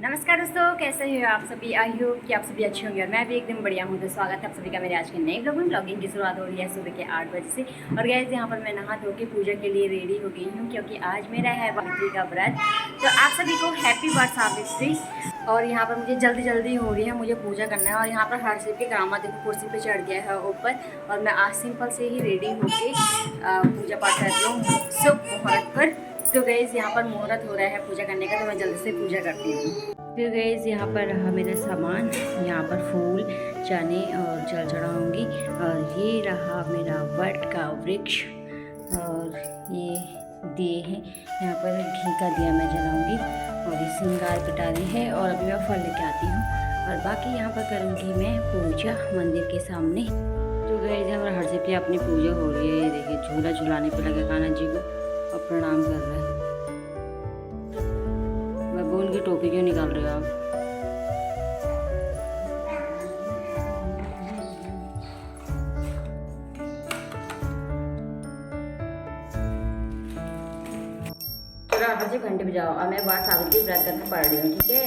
नमस्कार दोस्तों, कैसे हो आप सभी। आई होप कि आप सभी अच्छे होंगे और मैं भी एकदम बढ़िया हूँ। तो स्वागत है आप सभी का मेरे आज के नए ब्लॉग में। ब्लॉगिंग की शुरुआत हो रही है सुबह के 8 बजे से। और गैस यहाँ पर मैं नहा धो के पूजा के लिए रेडी हो गई हूँ, क्योंकि आज मेरा है सावित्री का व्रत। तो आप सभी को हैप्पी बर्थ सावित्री। और यहाँ पर मुझे जल्दी जल्दी हो रही है, मुझे पूजा करना है। और यहाँ पर हर्षित के गामा देखो कुर्सी पर चढ़ गया है ऊपर, और मैं आज सिंपल से ही रेडी होके पूजा पाठ करती हूँ शुभ मुहूर्त पर। तो गैस यहाँ पर मुहूर्त हो रहा है पूजा करने का, तो मैं जल्दी से पूजा करती हूँ। फिर गैस यहाँ पर रहा मेरा सामान, यहाँ पर फूल, चने और जल चढ़ाऊँगी। और ये रहा मेरा वट का वृक्ष, और ये दिए हैं। यहाँ पर घी का दिया मैं जलाऊँगी, और ये श्रृंगार पिटारी है। और अभी मैं फल लेके आती हूँ, और बाकी यहाँ पर करूँगी मैं पूजा मंदिर के सामने। तो गैस यहाँ पर हर की अपनी पूजा हो रही है। ये देखिए झूला झुलाने पर लगे कान्हा जी को और प्रणाम कर रहे हैं। उनकी टोपी क्यों निकाल रहे हो आप? जी घंटे बजाओ। और मैं बार सावित्री व्रत करना पढ़ रही हूँ, ठीक है।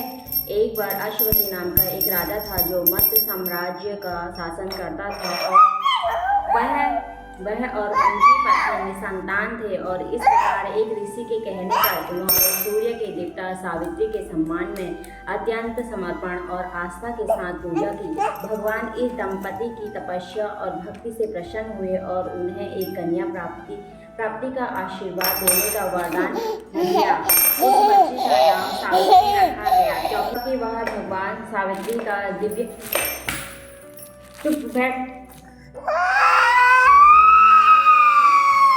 एक बार अश्वती नाम का एक राजा था जो मत्स्य साम्राज्य का शासन करता था, और वह और उनकी पत्नी निसंतान थे। और इस प्रकार एक ऋषि के कहने पर उन्होंने सूर्य के देवता सावित्री के सम्मान में अत्यंत समर्पण और आस्था के साथ पूजा की। भगवान इस दंपति की तपस्या और भक्ति से प्रसन्न हुए और उन्हें एक कन्या प्राप्ति का आशीर्वाद देने का वरदान दिया। उस बच्ची का नाम सावित्री रखा गया, क्योंकि वह भगवान सावित्री का दिव्य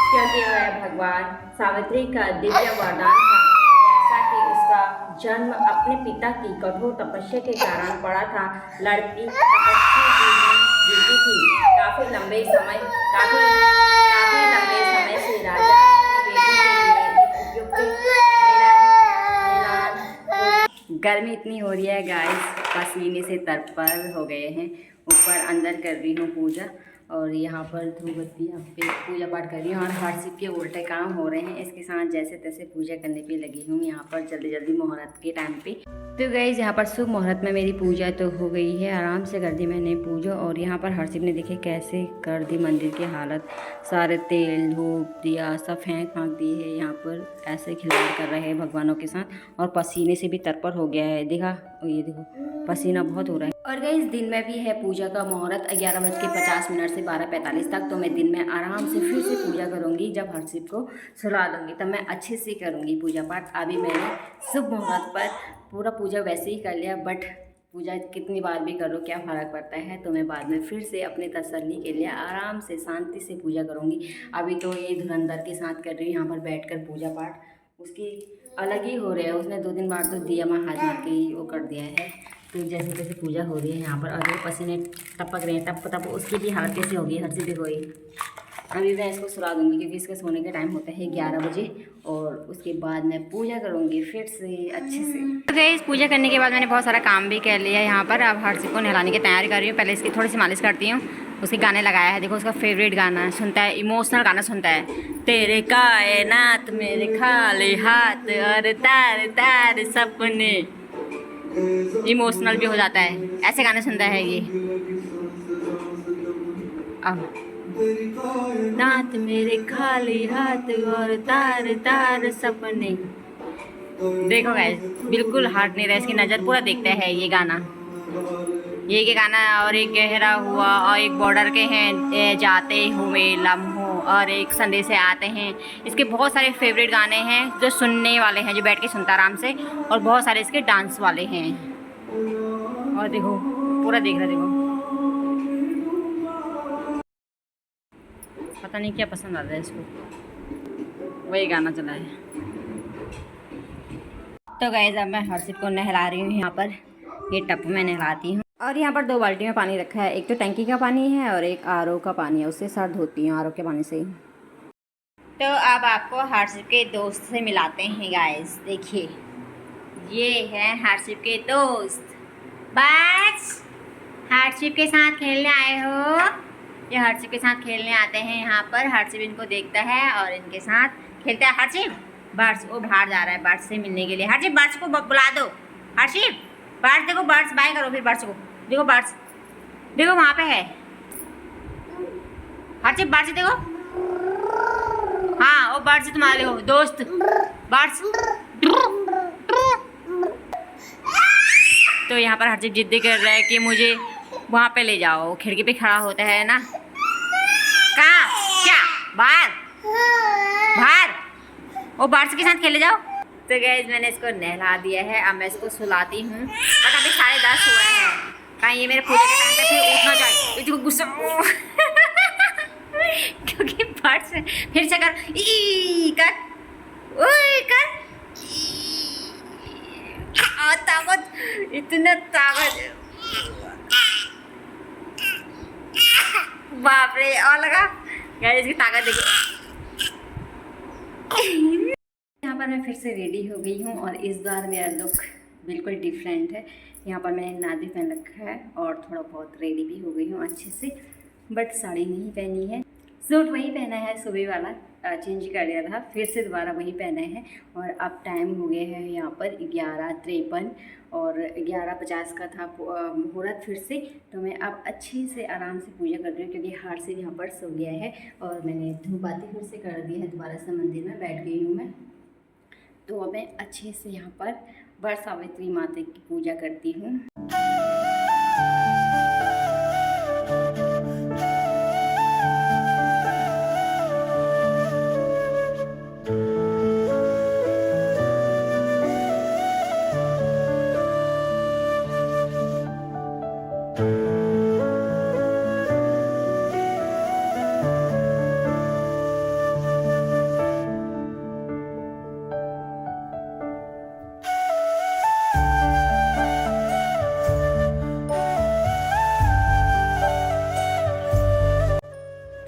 क्योंकि वह भगवान सावित्री का दिव्य वरदान था। जैसा कि उसका जन्म अपने पिता की कठोर तपस्या के कारण पड़ा था। लड़की तपस्या जीती थी। काफी लंबे समय से राजा अपनी बेटी के लिए उपयुक्त गर्मी इतनी हो रही है गाइस, पसीने से तरतर हो गए हैं। ऊपर अंदर कर रही हूँ पूजा, और यहाँ पर धूपबत्ती यहाँ पे पूजा पाठ कर रही हूँ। और हर्षित के उल्टे काम हो रहे हैं, इसके साथ जैसे तैसे पूजा करने पे लगी हूँ यहाँ पर जल्दी जल्दी मुहूर्त के टाइम पे। तो गाइस यहाँ पर शुभ मुहूर्त में मेरी पूजा तो हो गई है, आराम से कर दी मैंने पूजा। और यहाँ पर हर्षित ने देखे कैसे कर दी मंदिर की हालत, सारे तेल धूप दिया सब फेंक फाँक दी है। यहाँ पर ऐसे खिलवाड़ कर रहे हैं भगवानों के साथ, और पसीने से भी तरपर हो गया है। देखा, ये देखो पसीना बहुत हो रहा है। और गाइस दिन में भी है पूजा का मुहूर्त 11:50 से 12:45 तक। तो मैं दिन में आराम से फिर से पूजा करूँगी। जब हर्षित को सुला दूँगी तब मैं अच्छे से करूँगी पूजा पाठ। अभी मैंने शुभ मुहूर्त पर पूरा पूजा वैसे ही कर लिया, बट पूजा कितनी बार भी करो क्या फ़र्क पड़ता है। तो मैं बाद में फिर से अपने तसल्ली के लिए आराम से शांति से पूजा करूँगी। अभी तो ये धुरंधर के साथ कर रही हूँ यहाँ पर बैठकर पूजा पाठ, उसकी अलग ही हो रहा है। उसने 2 दिन बाद तो दिया माँ हाथ मार के ही वो कर दिया है। तो जैसे तैसे पूजा हो रही है यहाँ पर, और ये पसीने टपक रहे हैं टप टप। उसकी भी हालत कैसी होगी हर चीज़ होगी। अभी मैं इसको सुला दूँगी, क्योंकि इसके सोने का टाइम होता है 11 बजे। और उसके बाद मैं पूजा करूँगी फिर से अच्छे से। तो इस पूजा करने के बाद मैंने बहुत सारा काम भी कर लिया यहाँ पर। अब हर्षित को नहलाने की तैयारी कर रही हूँ। पहले इसकी थोड़ी सी मालिश करती हूँ। उसके गाने लगाया है, देखो उसका फेवरेट गाना सुनता है, इमोशनल गाना सुनता है। तेरे कायनात मेरे खाली हाथ और तार तार सपने, इमोशनल भी हो जाता है, ऐसे गाने सुनता है ये। अब नाथ मेरे खाली हाथ और तार तार सपने, देखो गाइस बिल्कुल हार्ट नहीं रहा, इसकी नज़र पूरा देखता है ये गाना। ये गाना और एक गहरा हुआ, और एक बॉर्डर के हैं जाते हुए लम्हों, और एक संदेश से आते हैं। इसके बहुत सारे फेवरेट गाने हैं जो सुनने वाले हैं, जो बैठ के सुनता आराम से। और बहुत सारे इसके डांस वाले हैं। और देखो पूरा देख रहा, देखो पता नहीं क्या पसंद आता है इसको, वही गाना चला है। तो गाइस अब मैं हर्षित को नहला रही हूँ यहाँ पर, ये टप में नहलाती हूँ। और यहाँ पर 2 बाल्टी में पानी रखा है, एक तो टंकी का पानी है और एक आरओ का पानी है, उससे सर धोती हूँ आरओ के पानी से। तो अब आपको हर्षित के दोस्त से मिलाते हैं गाइस, देखिए ये है हर्षित के दोस्त। बस हर्षित के साथ खेलने आए हो? ये हर्षित के साथ खेलने आते हैं यहाँ पर। हर्षित इनको देखता है और इनके साथ खेलता है। हर्षित बर्ड्स, वो बाहर जा रहा है बर्ड्स से मिलने के लिए। हर्षित बर्ड्स को बुला दो, हर्षिप बर्ड्स देखो, बर्ड्स बाय करो फिर बर्ड्स को। देखो बर्ड्स, देखो वहाँ पे है हर्षिप, बर्ड्स देखो। हाँ वो बर्ड्स तुम्हारे हो दोस्त, बर्ड्स। तो यहाँ पर हर्षिप जिद्दी कर रहा है कि मुझे वहाँ पे ले जाओ, खिड़की पे खड़ा होता है ना। कहाँ? क्या बाहर? बाहर वो बर्ड्स के साथ खेले जाओ। तो गाइस मैंने इसको नहला दिया है, अब मैं इसको सुलाती हूँ। बट अभी 10:30 हुआ है, कहीं ये मेरे पूजा के टाइम पे फिर उठ ना जाए। इसको गुस्सा क्योंकि बर्ड्स फिर से कर ई कर ओए कर ताकत, इतना ताकत, बाप रे। और लगा गाइस इसकी ताकत देखो। यहाँ पर मैं फिर से रेडी हो गई हूँ और इस बार मेरा लुक बिल्कुल डिफरेंट है। यहाँ पर मैंने नादी पहन रखा है और थोड़ा बहुत रेडी भी हो गई हूँ अच्छे से, बट साड़ी नहीं पहनी है। सूट वही पहना है, सुबह वाला चेंज कर दिया था, फिर से दोबारा वही पहना है। और अब टाइम हो गया है यहाँ पर 11:53 और 11:50 का था मुहूर्त फिर से। तो मैं अब अच्छे से आराम से पूजा कर रही हूँ क्योंकि हर्षिप यहाँ पर सो गया है और मैंने धूप बाती फिर से कर दी है। दोबारा से मंदिर में बैठ गई हूँ मैं। तो अब मैं अच्छे से यहाँ पर वट सावित्री माता की पूजा करती हूँ।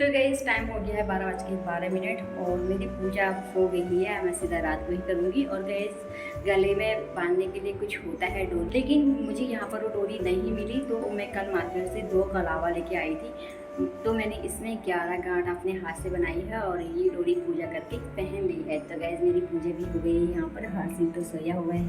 तो गाइस टाइम हो गया है 12:12 और मेरी पूजा हो गई है। मैं सीधा रात को ही करूँगी। और गाइस गले में बांधने के लिए कुछ होता है डोरी, लेकिन मुझे यहाँ पर वो डोरी नहीं मिली। तो मैं कल मार्केट से 2 कलावा लेके आई थी, तो मैंने इसमें 11 गांठ अपने हाथ से बनाई है और ये डोरी पूजा करके पहन ली है। तो गाइस मेरी पूजा भी हो गई है। यहाँ पर हर्षिप तो सोया हुआ है।